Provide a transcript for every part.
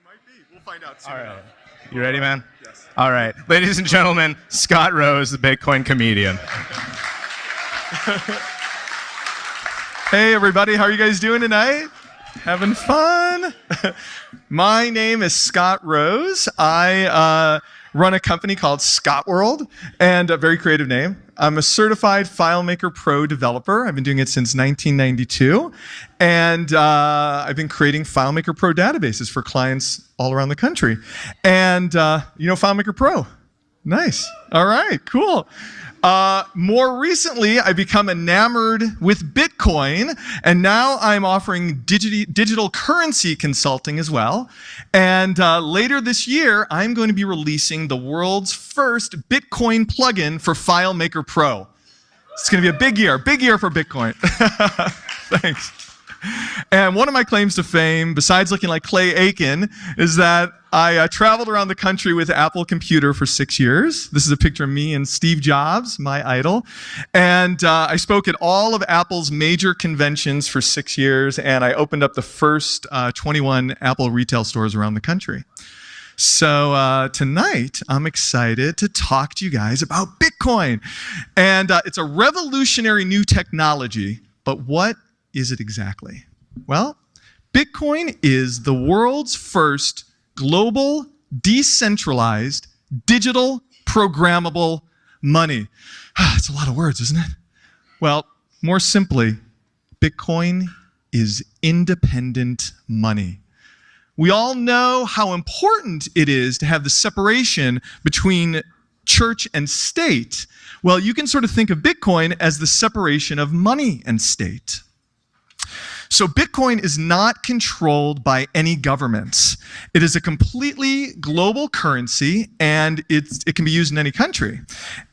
might be. We'll find out soon. All right. You ready, man? Yes. All right. Ladies and gentlemen, Scott Rose, the Bitcoin comedian. Hey, everybody. How are you guys doing tonight? Having fun? My name is Scott Rose. I run a company called Scott World, and a very creative name. I'm a certified FileMaker Pro developer. I've been doing it since 1992, and I've been creating FileMaker Pro databases for clients all around the country. And you know FileMaker Pro? Nice. All right, cool. More recently, I've become enamored with Bitcoin, and now I'm offering digital currency consulting as well. And later this year, I'm going to be releasing the world's first Bitcoin plugin for FileMaker Pro. It's going to be a big year for Bitcoin. Thanks. And one of my claims to fame, besides looking like Clay Aiken, is that I traveled around the country with Apple Computer for 6 years. This is a picture of me and Steve Jobs, my idol. And I spoke at all of Apple's major conventions for 6 years, and I opened up the first 21 Apple retail stores around the country. So tonight, I'm excited to talk to you guys about Bitcoin. And it's a revolutionary new technology, but what is it exactly? Well, Bitcoin is the world's first global, decentralized, digital, programmable money. It's a lot of words, isn't it? Well, more simply, Bitcoin is independent money. We all know how important it is to have the separation between church and state. Well, you can sort of think of Bitcoin as the separation of money and state. So Bitcoin is not controlled by any governments. It is a completely global currency, and it can be used in any country.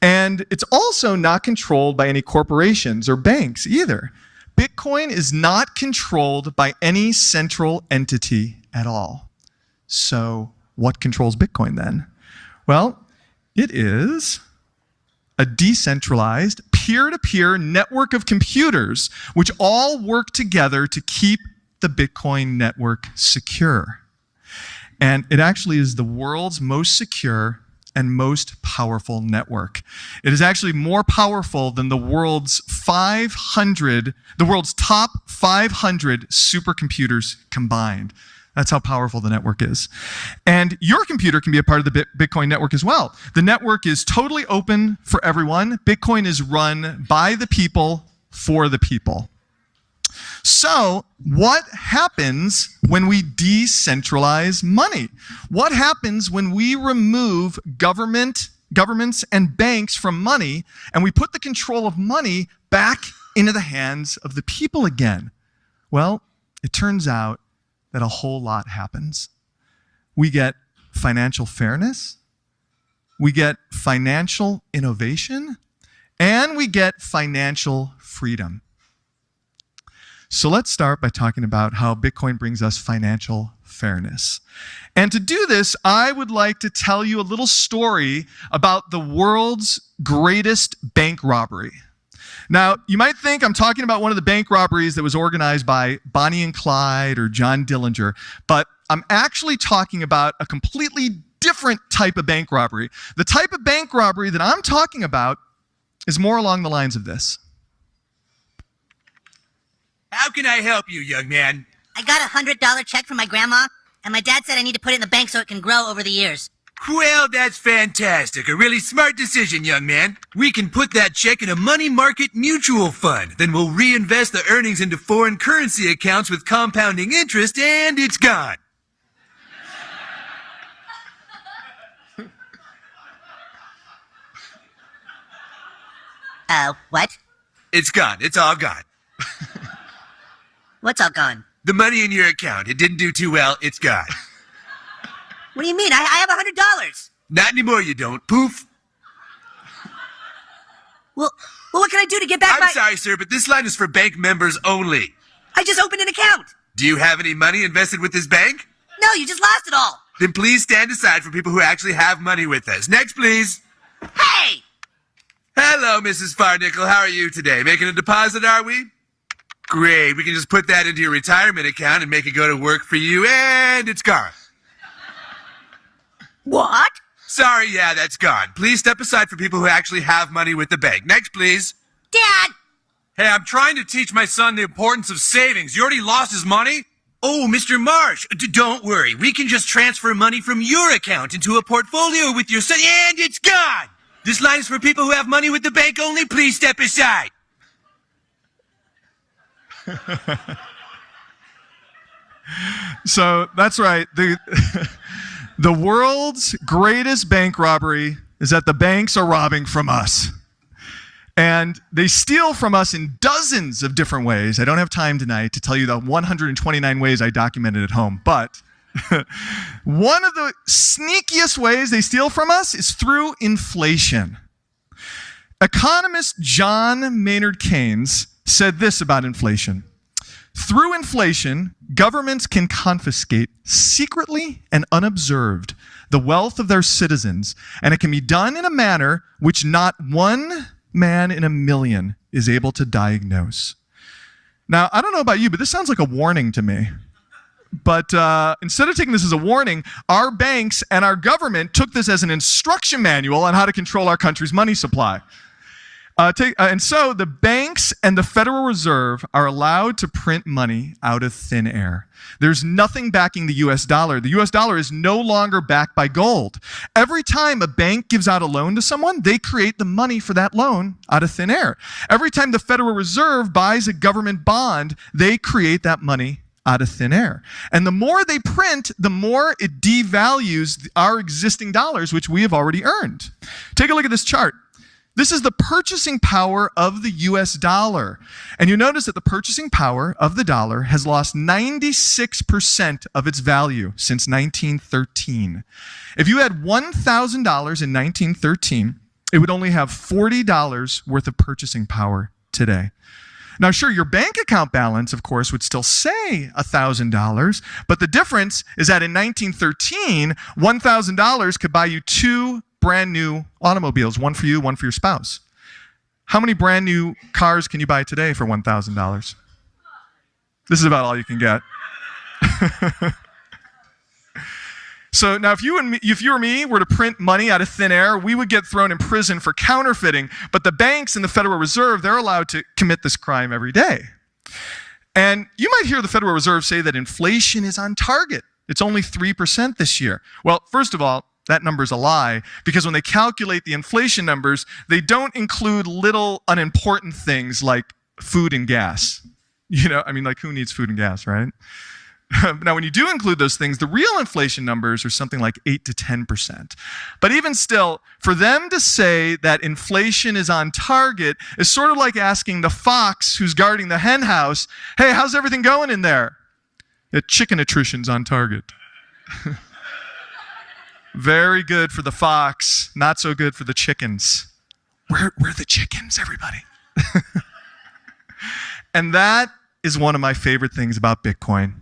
And it's also not controlled by any corporations or banks either. Bitcoin is not controlled by any central entity at all. So what controls Bitcoin then? Well, it is a decentralized, peer-to-peer network of computers which all work together to keep the Bitcoin network secure. And it actually is the world's most secure and most powerful network. It is actually more powerful than the world's top 500 supercomputers combined. That's how powerful the network is. And your computer can be a part of the Bitcoin network as well. The network is totally open for everyone. Bitcoin is run by the people, for the people. So, what happens when we decentralize money? What happens when we remove governments and banks from money, and we put the control of money back into the hands of the people again? Well, it turns out that a whole lot happens. We get financial fairness, we get financial innovation, and we get financial freedom. So let's start by talking about how Bitcoin brings us financial fairness. And to do this, I would like to tell you a little story about the world's greatest bank robbery. Now, you might think I'm talking about one of the bank robberies that was organized by Bonnie and Clyde or John Dillinger, but I'm actually talking about a completely different type of bank robbery. The type of bank robbery that I'm talking about is more along the lines of this. How can I help you, young man? I got a $100 check from my grandma, and my dad said I need to put it in the bank so it can grow over the years. Well, that's fantastic. A really smart decision, young man. We can put that check in a money market mutual fund. Then we'll reinvest the earnings into foreign currency accounts with compounding interest, and it's gone. What? It's gone. It's all gone. What's all gone? The money in your account. It didn't do too well. It's gone. What do you mean? I have $100. Not anymore, you don't. Poof. Well, what can I do to get back I'm sorry, sir, but this line is for bank members only. I just opened an account. Do you have any money invested with this bank? No, you just lost it all. Then please stand aside for people who actually have money with us. Next, please. Hey! Hello, Mrs. Farnickel. How are you today? Making a deposit, are we? Great. We can just put that into your retirement account and make it go to work for you, and it's gone. What? Sorry, yeah, that's gone. Please step aside for people who actually have money with the bank. Next, please. Dad! Hey, I'm trying to teach my son the importance of savings. You already lost his money? Oh, Mr. Marsh, don't worry. We can just transfer money from your account into a portfolio with your son, and it's gone! This line is for people who have money with the bank only. Please step aside. So that's right. The world's greatest bank robbery is that the banks are robbing from us. And they steal from us in dozens of different ways. I don't have time tonight to tell you the 129 ways I documented at home, but one of the sneakiest ways they steal from us is through inflation. Economist John Maynard Keynes said this about inflation. Through inflation, governments can confiscate secretly and unobserved the wealth of their citizens, and it can be done in a manner which not one man in a million is able to diagnose. Now, I don't know about you, but this sounds like a warning to me. But instead of taking this as a warning, our banks and our government took this as an instruction manual on how to control our country's money supply. And so the banks and the Federal Reserve are allowed to print money out of thin air. There's nothing backing the US dollar. The US dollar is no longer backed by gold. Every time a bank gives out a loan to someone, they create the money for that loan out of thin air. Every time the Federal Reserve buys a government bond, they create that money out of thin air. And the more they print, the more it devalues our existing dollars, which we have already earned. Take a look at this chart. This is the purchasing power of the US dollar. And you notice that the purchasing power of the dollar has lost 96% of its value since 1913. If you had $1,000 in 1913, it would only have $40 worth of purchasing power today. Now, sure, your bank account balance, of course, would still say $1,000, but the difference is that in 1913, $1,000 could buy you two brand new automobiles, one for you, one for your spouse. How many brand new cars can you buy today for $1,000? This is about all you can get. So now if you or me were to print money out of thin air, we would get thrown in prison for counterfeiting, but the banks and the Federal Reserve, they're allowed to commit this crime every day. And you might hear the Federal Reserve say that inflation is on target. It's only 3% this year. Well, first of all, that number's a lie, because when they calculate the inflation numbers, they don't include little unimportant things like food and gas. You know, I mean, like who needs food and gas, right? Now, when you do include those things, the real inflation numbers are something like 8 to 10%. But even still, for them to say that inflation is on target is sort of like asking the fox who's guarding the hen house, hey, how's everything going in there? The chicken attrition's on target. Very good for the fox, not so good for the chickens. We're the chickens, everybody. And that is one of my favorite things about Bitcoin.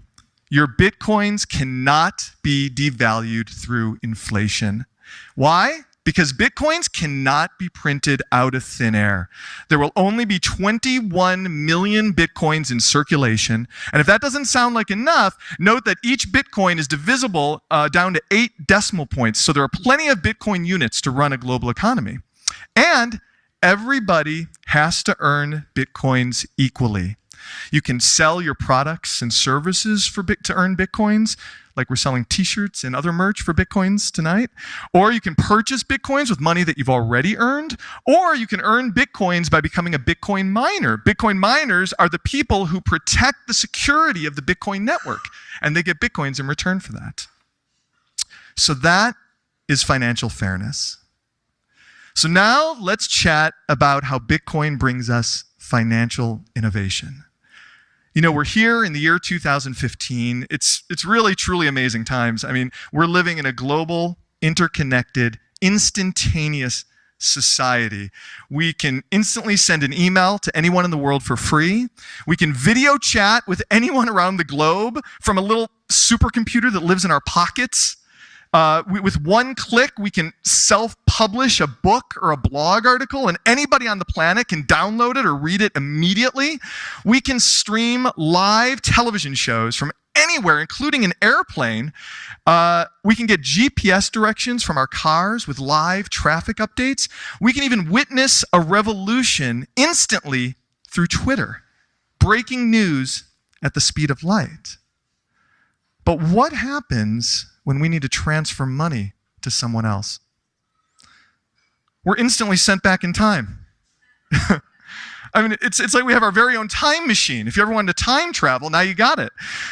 Your Bitcoins cannot be devalued through inflation. Why? Because Bitcoins cannot be printed out of thin air. There will only be 21 million Bitcoins in circulation. And if that doesn't sound like enough, note that each Bitcoin is divisible down to 8 decimal points. So there are plenty of Bitcoin units to run a global economy. And everybody has to earn Bitcoins equally. You can sell your products and services to earn Bitcoins, like we're selling t-shirts and other merch for Bitcoins tonight. Or you can purchase Bitcoins with money that you've already earned. Or you can earn Bitcoins by becoming a Bitcoin miner. Bitcoin miners are the people who protect the security of the Bitcoin network, and they get Bitcoins in return for that. So that is financial fairness. So now let's chat about how Bitcoin brings us financial innovation. You know, we're here in the year 2015. It's really, truly amazing times. I mean, we're living in a global, interconnected, instantaneous society. We can instantly send an email to anyone in the world for free. We can video chat with anyone around the globe from a little supercomputer that lives in our pockets. With one click, we can self-publish a book or a blog article, and anybody on the planet can download it or read it immediately. We can stream live television shows from anywhere, including an airplane. We can get GPS directions from our cars with live traffic updates. We can even witness a revolution instantly through Twitter, breaking news at the speed of light. But what happens when we need to transfer money to someone else? We're instantly sent back in time. I mean, it's like we have our very own time machine. If you ever wanted to time travel, now you got it.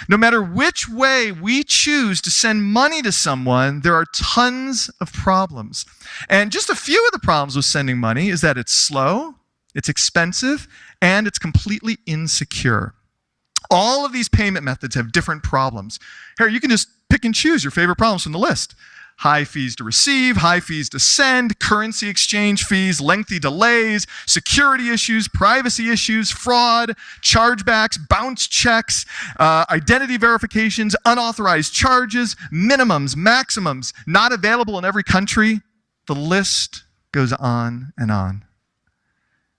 No matter which way we choose to send money to someone, there are tons of problems. And just a few of the problems with sending money is that it's slow, it's expensive, and it's completely insecure. All of these payment methods have different problems. Here, you can just pick and choose your favorite problems from the list. High fees to receive, high fees to send, currency exchange fees, lengthy delays, security issues, privacy issues, fraud, chargebacks, bounce checks, identity verifications, unauthorized charges, minimums, maximums, not available in every country. The list goes on and on.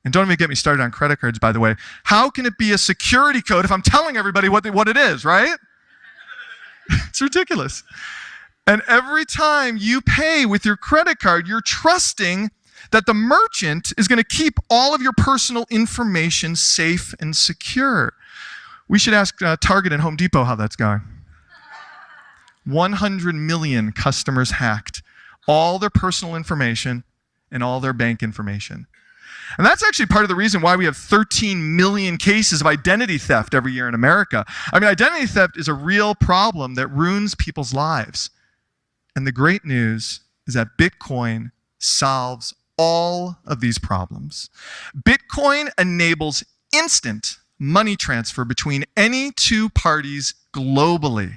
And don't even get me started on credit cards, by the way. How can it be a security code if I'm telling everybody what it is, right? It's ridiculous. And every time you pay with your credit card, you're trusting that the merchant is going to keep all of your personal information safe and secure. We should ask Target and Home Depot how that's going. 100 million customers hacked, all their personal information and all their bank information. And that's actually part of the reason why we have 13 million cases of identity theft every year in America. I mean, identity theft is a real problem that ruins people's lives. And the great news is that Bitcoin solves all of these problems. Bitcoin enables instant money transfer between any two parties globally.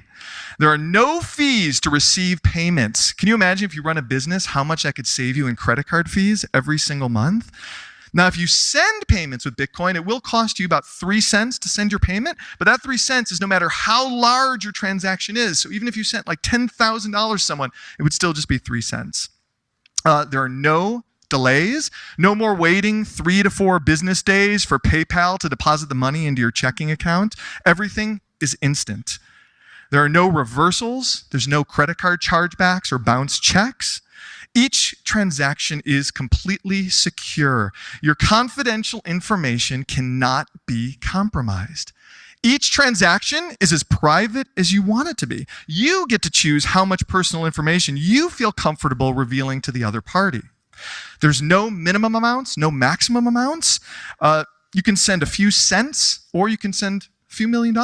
There are no fees to receive payments. Can you imagine if you run a business, how much that could save you in credit card fees every single month? Now, if you send payments with Bitcoin, it will cost you about 3 cents to send your payment, but that 3 cents is no matter how large your transaction is. So even if you sent like $10,000 to someone, it would still just be 3 cents. There are no delays, no more waiting 3 to 4 business days for PayPal to deposit the money into your checking account. Everything is instant. There are no reversals. There's no credit card chargebacks or bounce checks. Each transaction is completely secure. Your confidential information cannot be compromised. Each transaction is as private as you want it to be. You get to choose how much personal information you feel comfortable revealing to the other party. There's no minimum amounts, no maximum amounts. You can send a few cents or you can send a few $1 million.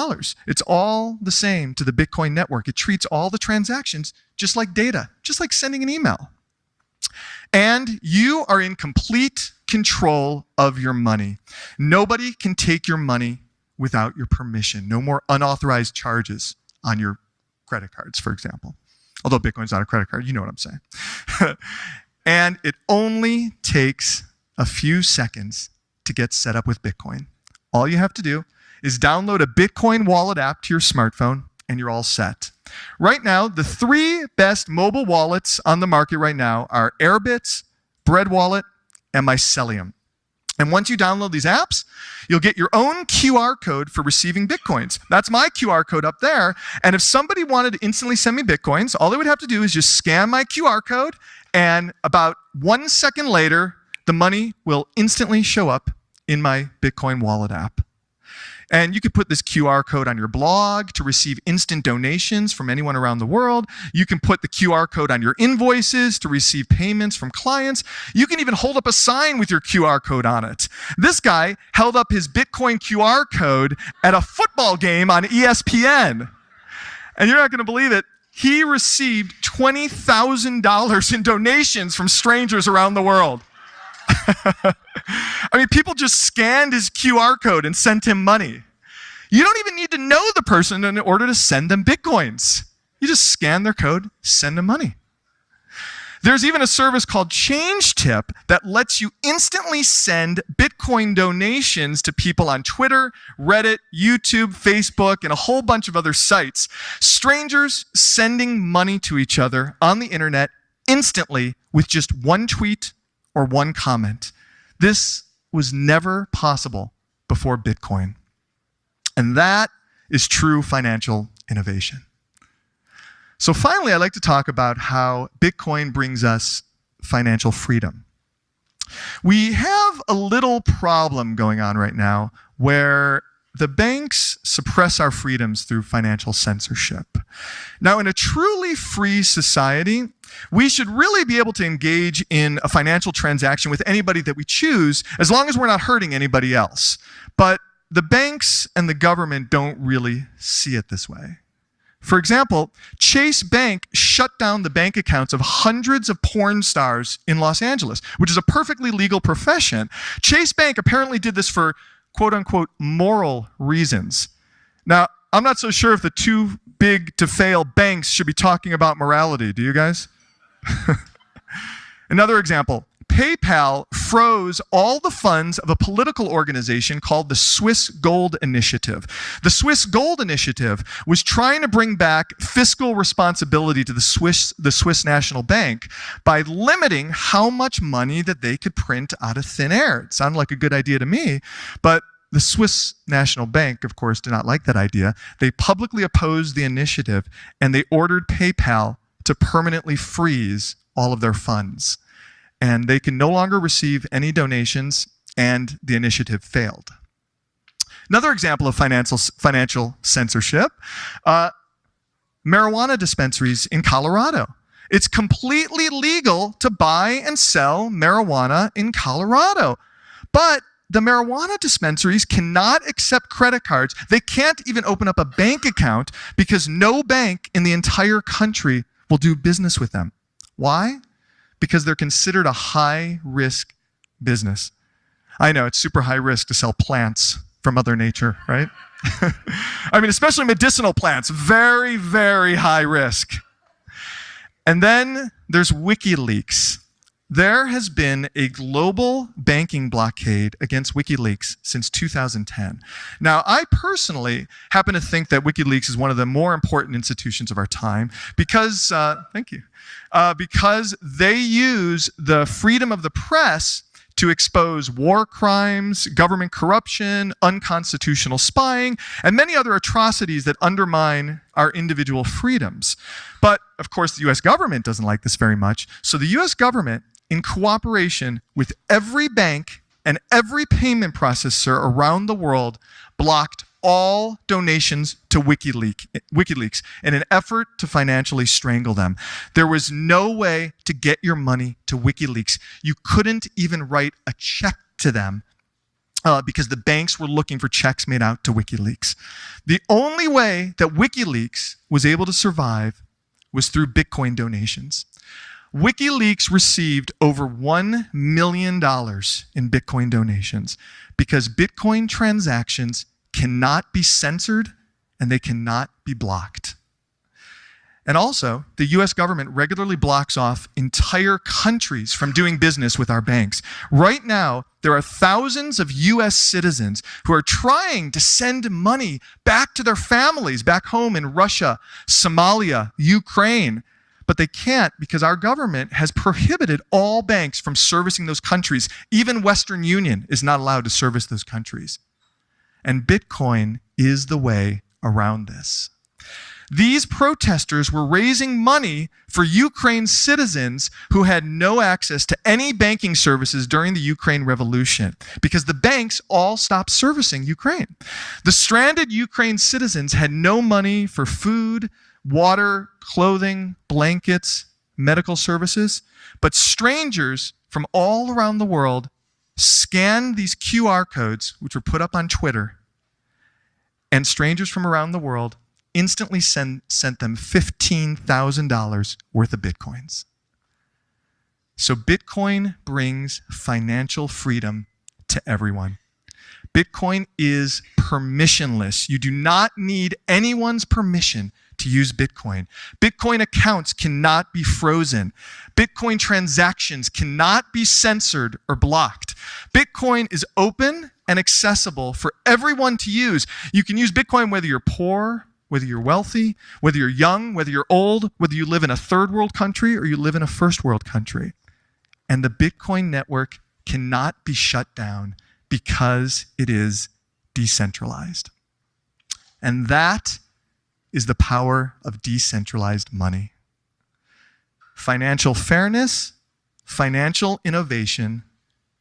It's all the same to the Bitcoin network. It treats all the transactions just like data, just like sending an email. And you are in complete control of your money. Nobody can take your money without your permission. No more unauthorized charges on your credit cards, for example. Although Bitcoin's not a credit card, you know what I'm saying. And it only takes a few seconds to get set up with Bitcoin. All you have to do is download a Bitcoin wallet app to your smartphone, and you're all set. Right now, the 3 best mobile wallets on the market right now are Airbitz, Bread Wallet, and Mycelium. And once you download these apps, you'll get your own QR code for receiving Bitcoins. That's my QR code up there. And if somebody wanted to instantly send me Bitcoins, all they would have to do is just scan my QR code, and about 1 second later, the money will instantly show up in my Bitcoin wallet app. And you could put this QR code on your blog to receive instant donations from anyone around the world. You can put the QR code on your invoices to receive payments from clients. You can even hold up a sign with your QR code on it. This guy held up his Bitcoin QR code at a football game on ESPN. And you're not going to believe it. He received $20,000 in donations from strangers around the world. I mean, people just scanned his QR code and sent him money. You don't even need to know the person in order to send them Bitcoins. You just scan their code, send them money. There's even a service called ChangeTip that lets you instantly send Bitcoin donations to people on Twitter, Reddit, YouTube, Facebook, and a whole bunch of other sites. Strangers sending money to each other on the internet instantly with just one tweet or one comment. This was never possible before Bitcoin. And that is true financial innovation. So finally, I'd like to talk about how Bitcoin brings us financial freedom. We have a little problem going on right now where the banks suppress our freedoms through financial censorship. Now, in a truly free society, we should really be able to engage in a financial transaction with anybody that we choose, as long as we're not hurting anybody else. But the banks and the government don't really see it this way. For example, Chase Bank shut down the bank accounts of hundreds of porn stars in Los Angeles, which is a perfectly legal profession. Chase Bank apparently did this for quote-unquote moral reasons. Now, I'm not so sure if the too big to fail banks should be talking about morality. Do you guys? Another example. PayPal froze all the funds of a political organization called the Swiss Gold Initiative. The Swiss Gold Initiative was trying to bring back fiscal responsibility to the Swiss National Bank by limiting how much money that they could print out of thin air. It sounded like a good idea to me, but the Swiss National Bank, of course, did not like that idea. They publicly opposed the initiative, and they ordered PayPal to permanently freeze all of their funds. And they can no longer receive any donations, and the initiative failed. Another example of financial censorship, marijuana dispensaries in Colorado. It's completely legal to buy and sell marijuana in Colorado. But the marijuana dispensaries cannot accept credit cards. They can't even open up a bank account because no bank in the entire country will do business with them. Why? Because they're considered a high-risk business. I know, it's super high risk to sell plants from Mother Nature, right? I mean, especially medicinal plants, very, very high risk. And then there's WikiLeaks. There has been a global banking blockade against WikiLeaks since 2010. Now, I personally happen to think that WikiLeaks is one of the more important institutions of our time because, because they use the freedom of the press to expose war crimes, government corruption, unconstitutional spying, and many other atrocities that undermine our individual freedoms. But, of course, the US government doesn't like this very much. So the US government, in cooperation with every bank and every payment processor around the world, blocked all donations to WikiLeaks in an effort to financially strangle them. There was no way to get your money to WikiLeaks. You couldn't even write a check to them because the banks were looking for checks made out to WikiLeaks. The only way that WikiLeaks was able to survive was through Bitcoin donations. WikiLeaks received over $1 million in Bitcoin donations because Bitcoin transactions cannot be censored and they cannot be blocked. And also, the US government regularly blocks off entire countries from doing business with our banks. Right now, there are thousands of US citizens who are trying to send money back to their families back home in Russia, Somalia, Ukraine. But they can't because our government has prohibited all banks from servicing those countries. Even Western Union is not allowed to service those countries. And Bitcoin is the way around this. These protesters were raising money for Ukraine citizens who had no access to any banking services during the Ukraine Revolution because the banks all stopped servicing Ukraine. The stranded Ukraine citizens had no money for food, water, clothing, blankets, medical services, but strangers from all around the world scanned these QR codes, which were put up on Twitter, and strangers from around the world instantly sent them $15,000 worth of Bitcoins. So Bitcoin brings financial freedom to everyone. Bitcoin is permissionless. You do not need anyone's permission to use Bitcoin. Bitcoin accounts cannot be frozen. Bitcoin transactions cannot be censored or blocked. Bitcoin is open and accessible for everyone to use. You can use Bitcoin whether you're poor, whether you're wealthy, whether you're young, whether you're old, whether you live in a third world country or you live in a first world country. And the Bitcoin network cannot be shut down because it is decentralized. And that is the power of decentralized money. Financial fairness, financial innovation,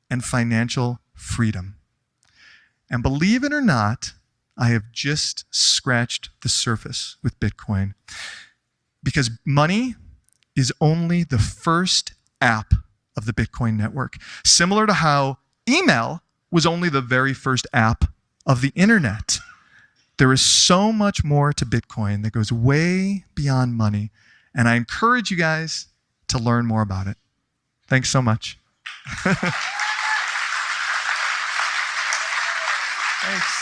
and financial freedom. And believe it or not, I have just scratched the surface with Bitcoin, because money is only the first app of the Bitcoin network, similar to how email was only the very first app of the internet. There is so much more to Bitcoin that goes way beyond money, and I encourage you guys to learn more about it. Thanks so much. Thanks.